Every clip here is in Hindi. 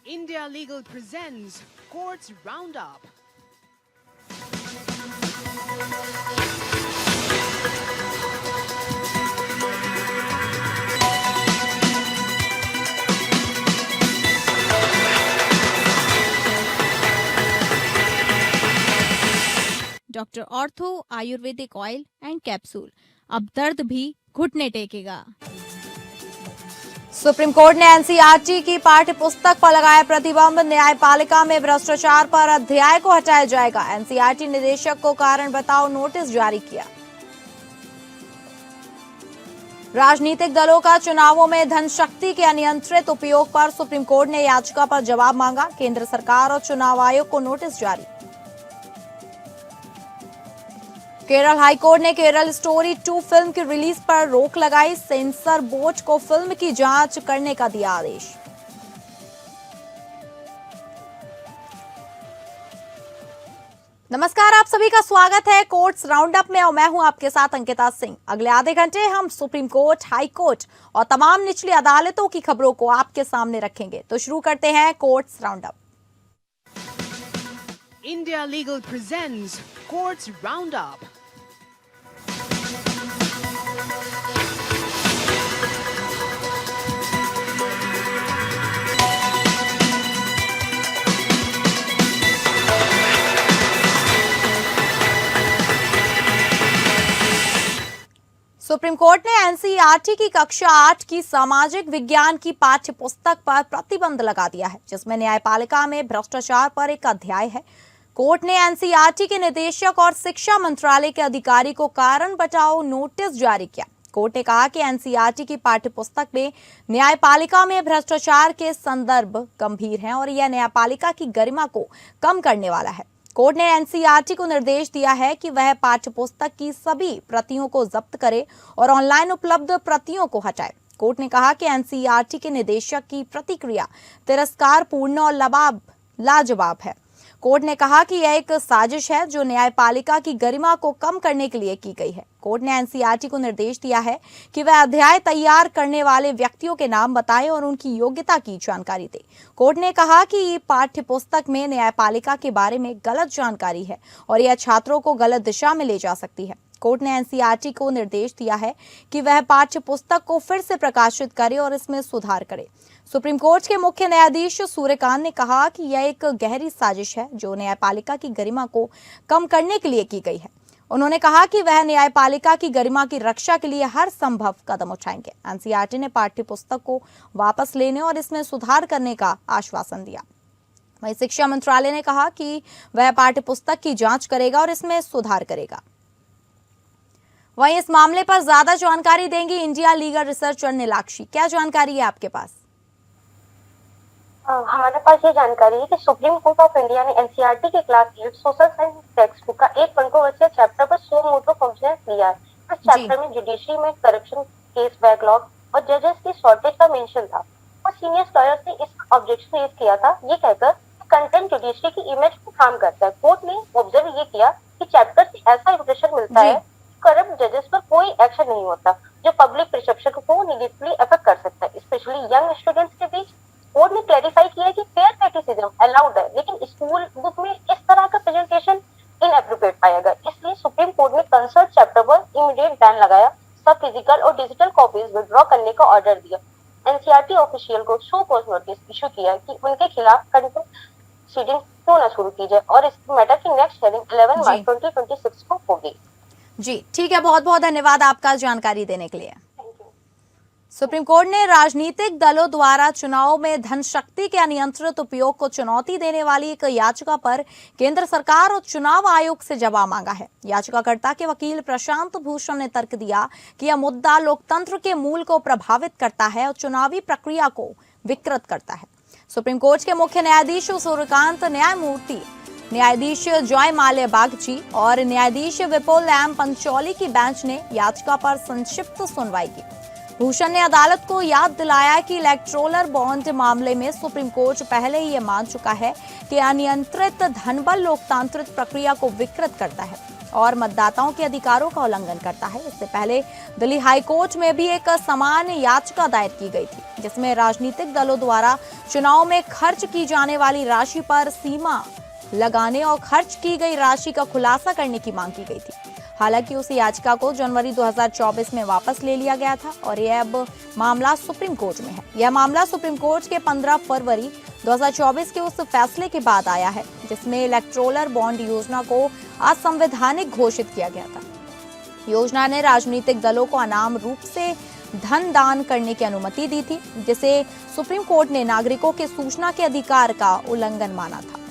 India Legal presents Courts Roundup. Doctor ortho Ayurvedic oil and capsule, अब दर्द भी घुटने टेकेगा। सुप्रीम कोर्ट ने एनसीईआरटी की पाठ्य पुस्तक पर लगाया प्रतिबंध। न्यायपालिका में भ्रष्टाचार पर अध्याय को हटाया जाएगा। एनसीईआरटी निदेशक को कारण बताओ नोटिस जारी किया। राजनीतिक दलों का चुनावों में धन शक्ति के अनियंत्रित उपयोग पर सुप्रीम कोर्ट ने याचिका पर जवाब मांगा। केंद्र सरकार और चुनाव आयोग को नोटिस जारी। केरल हाईकोर्ट ने केरल स्टोरी 2 फिल्म की रिलीज पर रोक लगाई। सेंसर बोर्ड को फिल्म की जांच करने का दिया आदेश। नमस्कार, आप सभी का स्वागत है कोर्ट्स राउंडअप में और मैं हूं आपके साथ अंकिता सिंह। अगले आधे घंटे हम सुप्रीम कोर्ट, हाई कोर्ट और तमाम निचली अदालतों की खबरों को आपके सामने रखेंगे। तो शुरू करते हैं courts roundup. India Legal presents Courts Roundup. Supreme court ने एनसीईआरटी की कक्षा 8 की सामाजिक विज्ञान की पाठ्य पुस्तक पर प्रतिबंध लगा दिया है, जिसमें न्यायपालिका में भ्रष्टाचार पर एक अध्याय है। कोर्ट ने एनसीईआरटी के निदेशक और शिक्षा मंत्रालय के अधिकारी को कारण बताओ नोटिस जारी किया। कोर्ट ने कहा कि एनसीईआरटी की पाठ्य पुस्तक में न्यायपालिका में भ्रष्टाचार के संदर्भ गंभीर हैं और यह न्यायपालिका की गरिमा को कम करने वाला है। कोर्ट ने एनसीईआरटी को निर्देश दिया है कि वह पाठ्य पुस्तक की सभी प्रतियों को जब्त करे और ऑनलाइन उपलब्ध प्रतियों को हटाए। कोर्ट ने कहा कि एनसीईआरटी के निदेशक की प्रतिक्रिया तिरस्कारपूर्ण और लाजवाब है। कोर्ट ने कहा कि यह एक साजिश है जो न्यायपालिका की गरिमा को कम करने के लिए की गई है। कोर्ट ने एनसीईआरटी को निर्देश दिया है कि वह अध्याय तैयार करने वाले व्यक्तियों के नाम बताएं और उनकी योग्यता की जानकारी दे। कोर्ट ने कहा कि पाठ्य पुस्तक में न्यायपालिका के बारे में गलत जानकारी है और यह छात्रों को गलत दिशा में ले जा सकती है। कोर्ट ने एनसीईआरटी को निर्देश दिया है कि वह पाठ्य पुस्तक को फिर से प्रकाशित करे और इसमें सुधार करे। सुप्रीम कोर्ट के मुख्य न्यायाधीश सूर्यकांत ने कहा कि यह एक गहरी साजिश है जो न्यायपालिका की गरिमा को कम करने के लिए की गई है। उन्होंने कहा कि वह न्यायपालिका की गरिमा की रक्षा के लिए हर संभव कदम उठाएंगे। एनसीईआरटी ने पाठ्य पुस्तक को वापस लेने और इसमें सुधार करने का आश्वासन दिया। वहीं शिक्षा मंत्रालय ने कहा कि वह पाठ्य पुस्तक की जांच करेगा और इसमें सुधार करेगा। वहीं इस मामले पर ज्यादा जानकारी देंगी इंडिया लीगल रिसर्चर नीलाक्षी। क्या जानकारी है आपके पास? हमारे पास ये जानकारी है कि सुप्रीम कोर्ट ऑफ इंडिया ने एनसीईआरटी के class 8 social science text book का एक कंट्रोवर्शियल चैप्टर पर सो मोटो कंप्लेंट दिया है। इस चैप्टर में जुडिशरी में करप्शन केस बैकलॉग और जजेस की शॉर्टेज का मेंशन था और सीनियर लॉयर्स ने इसका ऑब्जेक्शन रेज किया था, ये कहकर कंटेंट जुडिशरी की इमेज को हार्म करता है। कोर्ट ने ऑब्जर्व ये किया कि चैप्टर से ऐसा इंप्रेशन मिलता है करप्ट जजेस पर कोई एक्शन नहीं होता, जो पब्लिक परसेप्शन को नेगेटिवली अफेक्ट कर सकता है, स्पेशली यंग स्टूडेंट्स के बीच। कोर्ट ने क्लैरिफाई किया कि फेयर क्रिटिसिज्म अलाउड है, लेकिन स्कूल बुक में इस तरह का प्रेजेंटेशन इनएप्रोप्रिएट पाया गया। इसलिए सुप्रीम कोर्ट ने कंसर्न चैप्टर पर इमीडिएट बैन लगाया, सब फिजिकल और डिजिटल कॉपीज विड्रॉ करने का ऑर्डर दिया। एनसीईआरटी ऑफिशियल को शो कॉज नोटिस इशू किया कि उनके खिलाफ कंटेम्प्ट प्रोसीडिंग क्यों न शुरू की जाए और इस मैटर की नेक्स्ट हियरिंग 11 मार्च 2026 को होगी। जी ठीक है, बहुत बहुत धन्यवाद आपका जानकारी देने के लिए। सुप्रीम कोर्ट ने राजनीतिक दलों द्वारा चुनाव में धन शक्ति के अनियंत्रित उपयोग को चुनौती देने वाली एक याचिका पर केंद्र सरकार और चुनाव आयोग से जवाब मांगा है। याचिकाकर्ता के वकील प्रशांत भूषण ने तर्क दिया कि यह मुद्दा लोकतंत्र के मूल को प्रभावित करता है और चुनावी प्रक्रिया को विकृत करता है। सुप्रीम कोर्ट के मुख्य न्यायाधीश सूर्यकांत, न्यायमूर्ति न्यायाधीश जॉय माल्या बागची और न्यायाधीश विपुल एम पंचौली की बेंच ने याचिका पर संक्षिप्त सुनवाई की। भूषण ने अदालत को याद दिलाया कि इलेक्टोरल बॉन्ड मामले में सुप्रीम कोर्ट पहले ही ये मान चुका है कि अनियंत्रित धनबल लोकतांत्रिक प्रक्रिया को विकृत करता है और मतदाताओं के अधिकारों का उल्लंघन करता है। इससे पहले दिल्ली हाई कोर्ट में भी एक समान याचिका दायर की गई थी, जिसमें राजनीतिक दलों द्वारा चुनाव में खर्च की जाने वाली राशि पर सीमा लगाने और खर्च की गई राशि का खुलासा करने की मांग की गई थी। हालांकि उस याचिका को जनवरी 2024 में वापस ले लिया गया था और यह अब मामला सुप्रीम कोर्ट में है। यह मामला सुप्रीम कोर्ट के 15 फरवरी 2024 के उस फैसले के बाद आया है, जिसमें इलेक्टोरल बॉन्ड योजना को असंवैधानिक घोषित किया गया था। योजना ने राजनीतिक दलों को अनाम रूप से धन दान करने की अनुमति दी थी, जिसे सुप्रीम कोर्ट ने नागरिकों के सूचना के अधिकार का उल्लंघन माना था।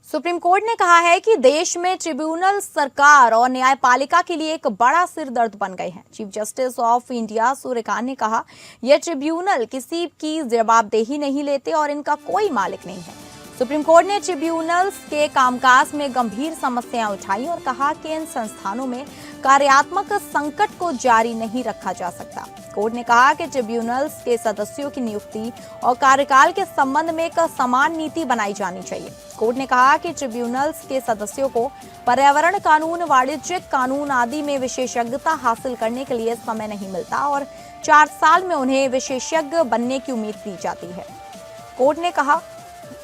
सुप्रीम कोर्ट ने कहा है कि देश में ट्रिब्यूनल सरकार और न्यायपालिका के लिए एक बड़ा सिरदर्द बन गए हैं। Chief justice of India Suryakant ने कहा, यह ट्रिब्यूनल किसी की जवाबदेही नहीं लेते और इनका कोई मालिक नहीं है। सुप्रीम कोर्ट ने ट्रिब्यूनल्स के कामकाज में गंभीर समस्याएं उठाई और कहा कि इन संस्थानों में कार्यात्मक संकट को जारी नहीं रखा जा सकता। कोर्ट ने कहा कि ट्रिब्यूनल्स के सदस्यों की नियुक्ति और कार्यकाल के संबंध में एक समान नीति बनाई जानी चाहिए। कोर्ट ने कहा कि ट्रिब्यूनल्स के सदस्यों को पर्यावरण कानून, वाणिज्यिक कानून आदि में विशेषज्ञता हासिल करने के लिए समय नहीं मिलता और 4 साल में उन्हें विशेषज्ञ बनने की उम्मीद दी जाती है। कोर्ट ने कहा,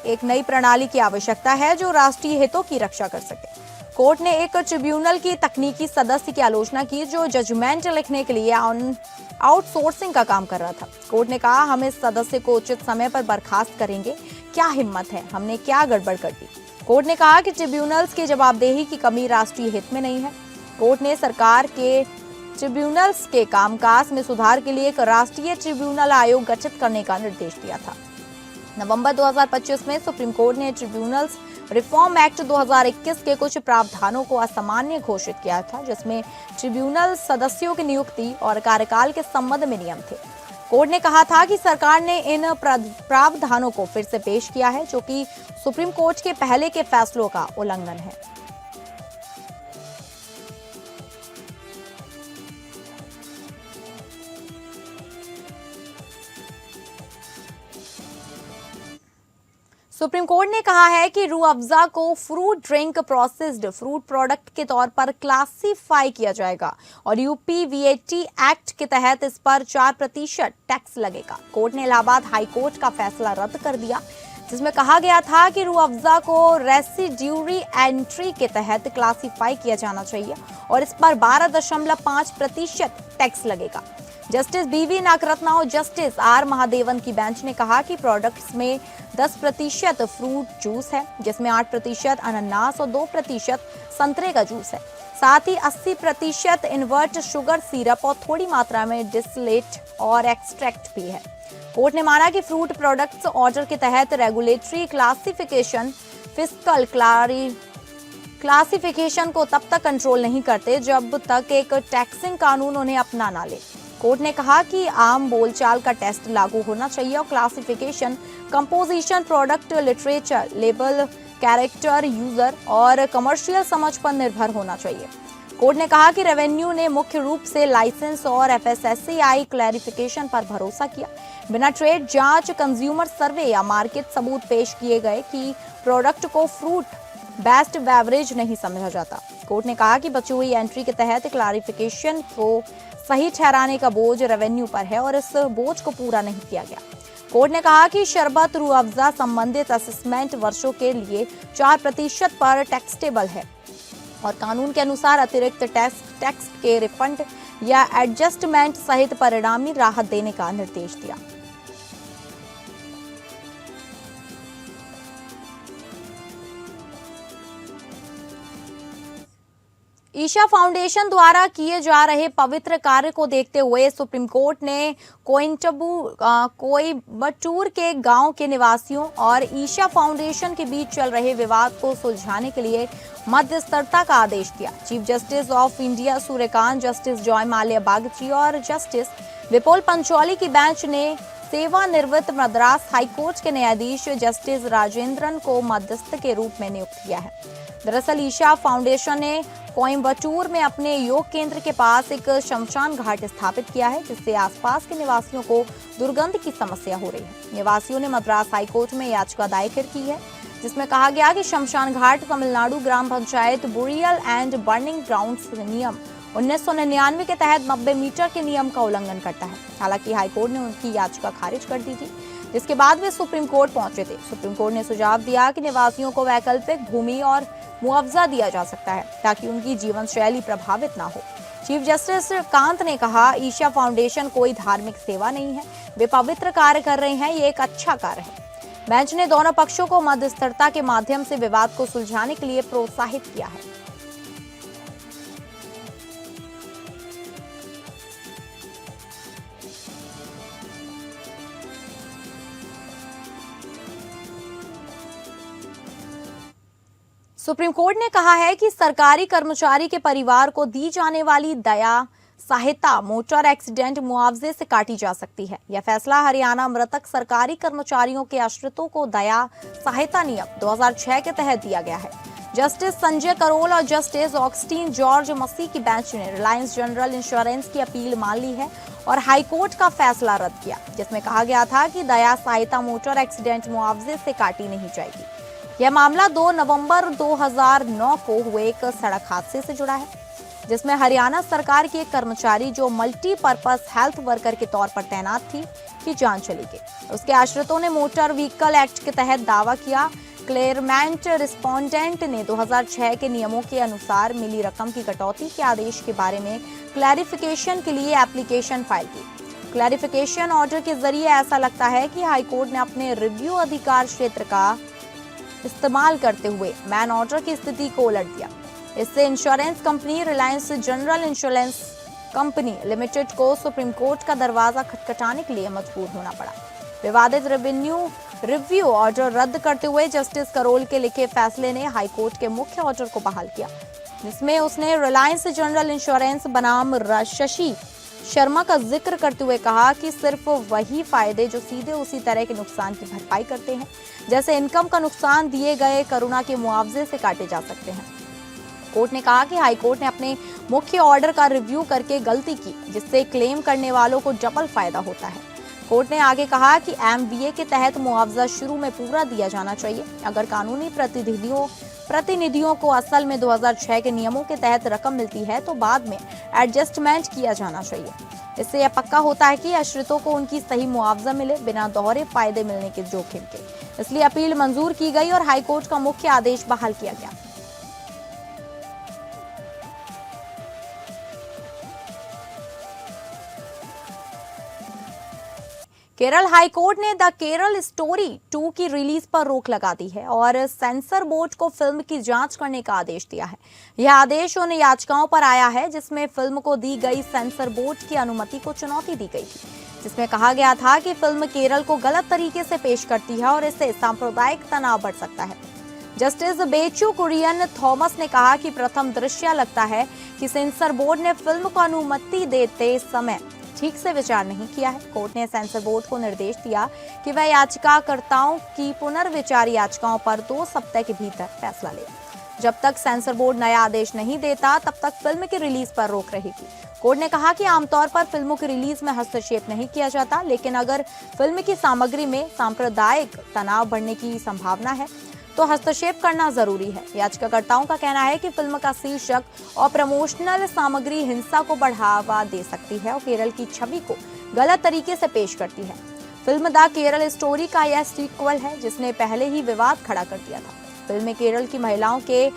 एक नई प्रणाली की आवश्यकता है जो राष्ट्रीय हितों की रक्षा कर सके। कोर्ट ने एक ट्रिब्यूनल की तकनीकी सदस्य की आलोचना की जो जजमेंट लिखने के लिए आउटसोर्सिंग का काम कर रहा था। कोर्ट ने कहा, हम इस सदस्य को उचित समय पर बर्खास्त करेंगे। क्या हिम्मत है, हमने क्या गड़बड़ कर दी। कोर्ट ने कहा कि ट्रिब्यूनल्स की जवाबदेही की कमी राष्ट्रीय हित में नहीं है। कोर्ट ने सरकार के ट्रिब्यूनल्स के कामकाज में सुधार के लिए एक राष्ट्रीय ट्रिब्यूनल आयोग गठित करने का निर्देश दिया था। नवंबर 2025 में सुप्रीम कोर्ट ने ट्रिब्यूनल्स रिफॉर्म एक्ट 2021 के कुछ प्रावधानों को असामान्य घोषित किया था, जिसमें ट्रिब्यूनल सदस्यों की नियुक्ति और कार्यकाल के संबंध में नियम थे। कोर्ट ने कहा था कि सरकार ने इन प्रावधानों को फिर से पेश किया है, जो कि सुप्रीम कोर्ट के पहले के फैसलों का उल्लंघन है। सुप्रीम कोर्ट ने कहा है कि रूह अफ़ज़ा को fruit drink processed fruit product के तौर पर क्लासिफाई किया जाएगा और यूपी वीएटी एक्ट के तहत इस पर 4% टैक्स लगेगा। कोर्ट ने इलाहाबाद हाई कोर्ट का फैसला रद्द कर दिया, जिसमें कहा गया था कि रूह अफ़ज़ा को रेसिड्यूरी एंट्री के तहत क्लासिफाई किया जाना चाहिए और इस पर 12.5% टैक्स लगेगा। जस्टिस बीवी नागरत्ना और जस्टिस आर महादेवन की बेंच ने कहा कि प्रोडक्ट्स में 10% फ्रूट जूस है, जिसमें 8% अनानास और 2% संतरे का जूस है। साथ ही 80% इन्वर्ट शुगर सिरप और थोड़ी मात्रा में डिस्टिलेट और एक्सट्रैक्ट भी है। कोर्ट ने माना कि फ्रूट प्रोडक्ट्स ऑर्डर के तहत रेगुलेटरी क्लासिफिकेशन फिस्कल क्लासिफिकेशन को तब तक कंट्रोल नहीं करते जब तक एक टैक्सिंग कानून उन्हें अपना ना ले। कोर्ट ने कहा कि आम बोलचाल का टेस्ट लागू होना चाहिए और classification composition, product literature, label, character, user और कमर्शियल समझ पर निर्भर होना चाहिए। कोर्ट ने कहा कि रेवेन्यू ने मुख्य रूप से लाइसेंस और एफएसएसएआई क्लैरिफिकेशन पर भरोसा किया, बिना ट्रेड जांच, कंज्यूमर सर्वे या मार्केट सबूत पेश किए गए कि प्रोडक्ट को फ्रूट बेस्ड बेवरेज नहीं समझा जाता। कोर्ट ने कहा कि बची हुई एंट्री के तहत क्लैरिफिकेशन को सही ठहराने का बोझ रेवेन्यू पर है और इस बोझ को पूरा नहीं किया गया। कोर्ट ने कहा कि शरबत रूह अफ़ज़ा संबंधित असेसमेंट वर्षों के लिए 4% पर टैक्सेबल है और कानून के अनुसार अतिरिक्त टैक्स के रिफंड या एडजस्टमेंट सहित परिणामी राहत देने का निर्देश दिया। ईशा फाउंडेशन द्वारा किए जा रहे पवित्र कार्य को देखते हुए सुप्रीम कोर्ट ने कोयम्बटूर के गांव के निवासियों और ईशा फाउंडेशन के बीच चल रहे विवाद को सुलझाने के लिए मध्यस्थता का आदेश दिया। Chief justice of India Suryakant, justice Joy Mallya Bagchi और जस्टिस विपुल पंचौली की बेंच ने सेवानिवृत्त मद्रास हाईकोर्ट के न्यायाधीश जस्टिस राजेंद्रन को मध्यस्थ के रूप में नियुक्त किया है। दरअसल ईशा फाउंडेशन ने कोयम्बटूर में अपने योग केंद्र के पास एक शमशान घाट स्थापित किया है, जिससे आसपास के निवासियों को दुर्गंध की समस्या हो रही है। निवासियों ने मद्रास हाईकोर्ट में याचिका दायर की है, जिसमें कहा गया कि शमशान घाट तमिलनाडु ग्राम panchayat burial and burning grounds नियम 1999 के तहत 90 मीटर के नियम का उल्लंघन करता है। हालांकि हाईकोर्ट ने उनकी याचिका खारिज कर दी थी, जिसके बाद वे सुप्रीम कोर्ट पहुंचे थे। सुप्रीम कोर्ट ने सुझाव दिया कि निवासियों को वैकल्पिक भूमि और मुआवजा दिया जा सकता है, ताकि उनकी जीवन शैली प्रभावित ना हो। चीफ जस्टिस कांत ने कहा, ईशा फाउंडेशन कोई धार्मिक सेवा नहीं है, वे पवित्र कार्य कर रहे हैं, ये एक अच्छा कार्य है। बेंच ने दोनों पक्षों को मध्यस्थता के माध्यम से विवाद को सुलझाने के लिए प्रोत्साहित किया है। सुप्रीम कोर्ट ने कहा है कि सरकारी कर्मचारी के परिवार को दी जाने वाली दया सहायता मोटर एक्सीडेंट मुआवजे से काटी जा सकती है। यह फैसला हरियाणा मृतक सरकारी कर्मचारियों के आश्रितों को दया सहायता नियम 2006 के तहत दिया गया है। जस्टिस संजय करोल और जस्टिस ऑगस्टीन जॉर्ज मसी की बेंच ने रिलायंस जनरल इंश्योरेंस की अपील मान ली है और हाईकोर्ट का फैसला रद्द किया, जिसमें कहा गया था कि दया सहायता मोटर एक्सीडेंट मुआवजे से काटी नहीं जाएगी। यह मामला 2 नवंबर 2009 को हुए एक सड़क हादसे से जुड़ा है, जिसमें हरियाणा सरकार की एक कर्मचारी जो मल्टीपर्पज हेल्थ वर्कर के तौर पर तैनात थी की जान चली गई। उसके आश्रितों ने मोटर व्हीकल एक्ट के तहत दावा किया। क्लेरमेंट रिस्पोंडेंट ने 2006 के नियमों के अनुसार मिली रकम की कटौती के आदेश के बारे में क्लैरिफिकेशन के लिए एप्लीकेशन फाइल की। क्लैरिफिकेशन ऑर्डर के जरिए ऐसा लगता है कि हाईकोर्ट ने अपने रिव्यू अधिकार क्षेत्र का इस्तेमाल करते हुए मैन ऑर्डर की स्थिति को उलट दिया। इससे insurance company Reliance general insurance company limited को सुप्रीम कोर्ट का दरवाजा खटखटाने के लिए मजबूर होना पड़ा। विवादित रिव्यू ऑर्डर रद्द करते हुए जस्टिस करोल के लिखे फैसले ने हाईकोर्ट के मुख्य ऑर्डर को बहाल किया, जिसमें उसने रिलायंस जनरल इंश्योरेंस बनाम शशि शर्मा का जिक्र करते हुए कहा कि सिर्फ वही फायदे जो सीधे उसी तरह के नुकसान की भरपाई करते हैं, जैसे इनकम का नुकसान दिए गए करुणा के मुआवजे से काटे जा सकते हैं। कोर्ट ने कहा कि हाईकोर्ट ने अपने मुख्य ऑर्डर का रिव्यू करके गलती की, जिससे क्लेम करने वालों को डबल फायदा होता है। कोर्ट ने आगे कहा कि एमबीए के तहत मुआवजा शुरू में पूरा दिया जाना चाहिए। अगर कानूनी प्रतिनिधियों को असल में 2006 के नियमों के तहत रकम मिलती है तो बाद में एडजस्टमेंट किया जाना चाहिए। इससे यह पक्का होता है कि आश्रितों को उनकी सही मुआवजा मिले बिना दोहरे फायदे मिलने के जोखिम के। इसलिए अपील मंजूर की गई और हाईकोर्ट का मुख्य आदेश बहाल किया गया। केरल हाईकोर्ट ने द केरल स्टोरी 2 की रिलीज पर रोक लगा दी है और सेंसर बोर्ड को फिल्म की जांच करने का आदेश दिया है। यह आदेश उन याचिकाओं पर आया है जिसमें फिल्म को दी गई सेंसर बोर्ड की अनुमति को चुनौती दी गई थी, जिसमें कहा गया था कि फिल्म केरल को गलत तरीके से पेश करती है और इससे सांप्रदायिक तनाव बढ़ सकता है। जस्टिस बेचू कुरियन थॉमस ने कहा कि प्रथम दृष्टया लगता है कि सेंसर बोर्ड ने फिल्म को अनुमति देते समय ठीक से विचार नहीं किया है। कोर्ट ने सेंसर बोर्ड को निर्देश दिया कि वह याचिकाकर्ताओं की पुनर्विचार याचिकाओं पर 2 सप्ताह के भीतर फैसला ले। जब तक सेंसर बोर्ड नया आदेश नहीं देता तब तक फिल्म की रिलीज पर रोक रहेगी। कोर्ट ने कहा कि आमतौर पर फिल्मों की रिलीज में हस्तक्षेप नहीं किया जाता, लेकिन अगर फिल्म की सामग्री में सांप्रदायिक तनाव बढ़ने की संभावना है तो हस्तक्षेप करना जरूरी है। याचिकाकर्ताओं का कहना है कि फिल्म का शीर्षक और प्रमोशनल सामग्री हिंसा को बढ़ावा दे सकती है और केरल की छवि को गलत तरीके से पेश करती है। फिल्म द केरल स्टोरी का यह सीक्वल है जिसने पहले ही विवाद खड़ा कर दिया था। फिल्म में केरल की महिलाओं के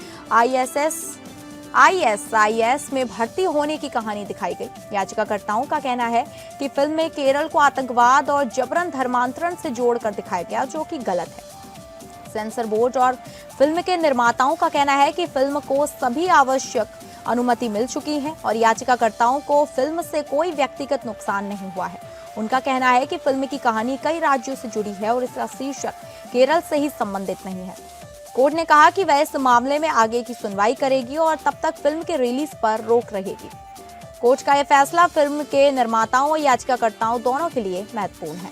ISIS में भर्ती होने की कहानी दिखाई गई। याचिकाकर्ताओं का कहना है कि फिल्म में केरल को आतंकवाद और जबरन धर्मांतरण से जोड़कर दिखाया गया, जो कि गलत है। सेंसर बोर्ड और फिल्म के निर्माताओं का कहना है कि फिल्म को सभी आवश्यक अनुमति मिल चुकी है और याचिकाकर्ताओं को फिल्म से कोई व्यक्तिगत नुकसान नहीं हुआ है। उनका कहना है कि फिल्म की कहानी कई राज्यों से जुड़ी है और इसका शीर्षक केरल से ही संबंधित नहीं है। कोर्ट ने कहा कि वह इस मामले में आगे की सुनवाई करेगी और तब तक फिल्म के रिलीज पर रोक रहेगी। कोर्ट का यह फैसला फिल्म के निर्माताओं और याचिकाकर्ताओं दोनों के लिए महत्वपूर्ण है।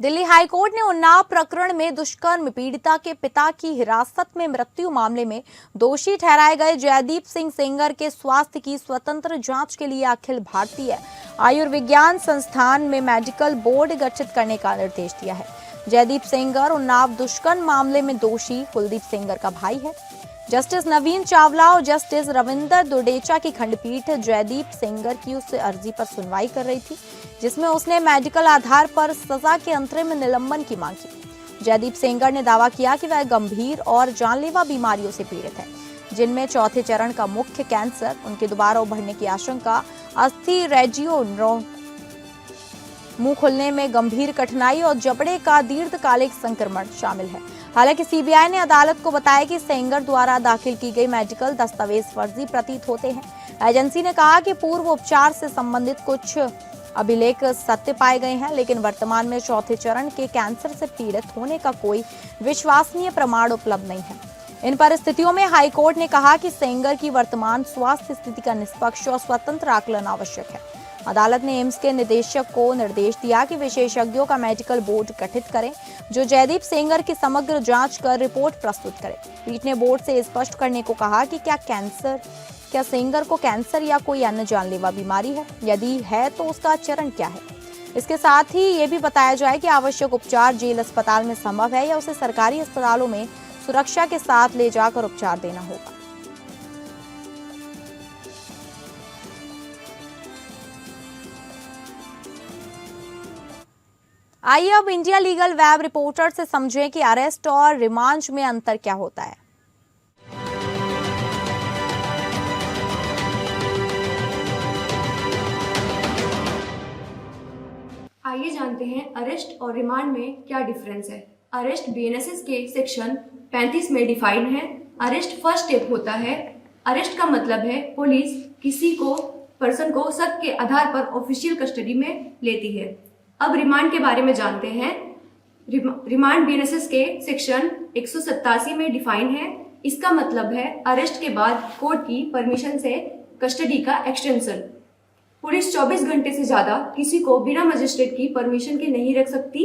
दिल्ली हाईकोर्ट ने उन्नाव प्रकरण में दुष्कर्म पीड़िता के पिता की हिरासत में मृत्यु मामले में दोषी ठहराए गए जयदीप सिंह सेंगर के स्वास्थ्य की स्वतंत्र जांच के लिए अखिल भारतीय आयुर्विज्ञान संस्थान में मेडिकल बोर्ड गठित करने का निर्देश दिया है। जयदीप सेंगर उन्नाव दुष्कर्म मामले में दोषी कुलदीप सेंगर का भाई है। जस्टिस नवीन चावला और जस्टिस रविंदर दुडेचा की खंडपीठ जयदीप सेंगर की उस अर्जी पर सुनवाई कर रही थी जिसमें उसने मेडिकल आधार पर सजा के अंतरिम निलंबन की मांग की। जयदीप सेंगर ने दावा किया कि वह गंभीर और जानलेवा बीमारियों से पीड़ित है जिनमें चौथे चरण का मुख्य कैंसर, उनके दोबारा उभरने की आशंका, अस्थि रेजियो मुंह खुलने में गंभीर कठिनाई और जबड़े का दीर्घकालिक संक्रमण शामिल है। हालांकि सीबीआई ने अदालत को बताया कि सेंगर द्वारा दाखिल की गई मेडिकल दस्तावेज फर्जी प्रतीत होते हैं। एजेंसी ने कहा कि पूर्व उपचार से संबंधित कुछ अभिलेख सत्य पाए गए हैं, लेकिन वर्तमान में चौथे चरण के कैंसर से पीड़ित होने का कोई विश्वसनीय प्रमाण उपलब्ध नहीं है। इन परिस्थितियों में हाईकोर्ट ने कहा कि सेंगर की वर्तमान स्वास्थ्य स्थिति का निष्पक्ष और स्वतंत्र आकलन आवश्यक है। अदालत ने एम्स के निदेशक को निर्देश दिया कि विशेषज्ञों का मेडिकल बोर्ड गठित करें जो जयदीप सेंगर की समग्र जांच कर रिपोर्ट प्रस्तुत करे। पीठ ने बोर्ड से स्पष्ट करने को कहा कि क्या सेंगर को कैंसर या कोई अन्य जानलेवा बीमारी है, यदि है तो उसका चरण क्या है। इसके साथ ही ये भी बताया जाए कि आवश्यक उपचार जेल अस्पताल में संभव है या उसे सरकारी अस्पतालों में सुरक्षा के साथ ले जाकर उपचार देना होगा। आइए अब इंडिया लीगल वेब रिपोर्टर से समझें कि अरेस्ट और रिमांड में अंतर क्या होता है। आइए जानते हैं अरेस्ट और रिमांड में क्या डिफरेंस है। अरेस्ट बीएनएसएस के सेक्शन 35 में डिफाइन है। अरेस्ट फर्स्ट स्टेप होता है। अरेस्ट का मतलब है पुलिस किसी को पर्सन को शक के आधार पर ऑफिशियल कस्टडी में लेती है। अब रिमांड के बारे में जानते हैं। रिमांड बीएनएसएस के सेक्शन 187 में डिफाइन है। इसका मतलब है अरेस्ट के बाद कोर्ट की परमिशन से कस्टडी का एक्सटेंशन। पुलिस 24 घंटे से ज्यादा किसी को बिना मजिस्ट्रेट की परमिशन के नहीं रख सकती।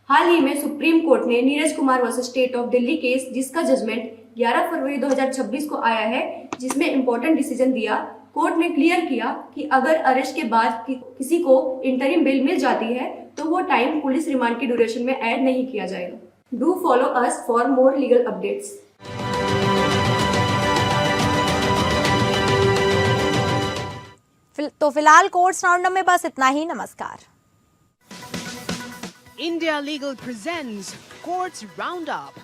हाल ही में सुप्रीम कोर्ट ने Neeraj Kumar versus state of Delhi case, जिसका जजमेंट 11 फरवरी 2026 को आया है, जिसमें इंपॉर्टेंट डिसीजन दिया। कोर्ट ने क्लियर किया कि अगर अरेस्ट के बाद किसी को इंटरिम बेल मिल जाती है तो वो टाइम पुलिस रिमांड की ड्यूरेशन में ऐड नहीं किया जाएगा। Do follow us for more legal updates. तो फिलहाल कोर्ट्स राउंडअप में बस इतना ही। नमस्कार। India Legal presents Courts Roundup.